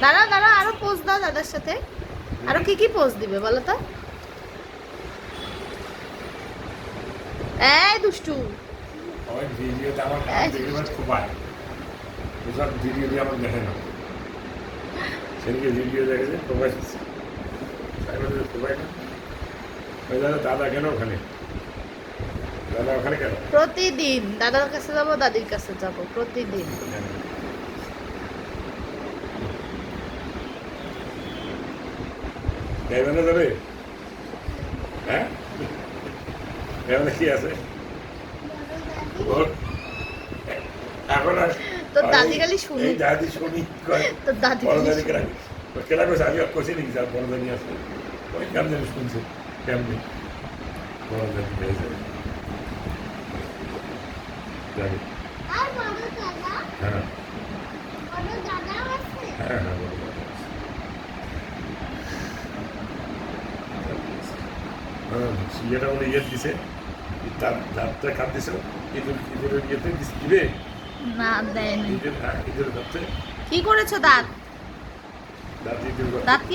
দাঁড়া দাঁড়া, আরো পোজ দাও দাদার সাথে। আরো কি কি পোজ দিবে বলো তো? এই দুষ্টু। ওই ভিডিওতে আমার কাজ দেখে মানে খোপায় ওসব ভিডিও দিয়ে আমার দেখে না সেদিকে ভিডিও দেখেছে খোপায় খোপায় না ওই দাদা কেন ওখানে দাদা ওখানে কেন প্রতিদিন দাদার কাছে যাবো, দাদির কাছে যাবো প্রতিদিন। এখানে যাবে হ্যাঁ এখানে কি আছে এখন আর তোর দাদি খালি শুনি, এই দাদি শুনি তোর দাদি বড় খালি দাদি শুনি। কেলা কইছে আমি কষে নাকি স্যার বড় দাদি আসলে ওই কেমন শুনছে কেমনি বড় দাদি পেয়েছে যাবে আর বড় দাদা, হ্যাঁ বড় দাদা আছে। হ্যাঁ হ্যাঁ বড় দাদি হ্যাঁ ইয়েটা বলে ইয়ে দিছে তার দাঁতটা কাট দিছে ঈদের ইয়েতে দিবে না দেয়নি। ঈদের ঈদের দাঁতে কি করেছো দাঁত? দাঁত ঈদের দাঁত কি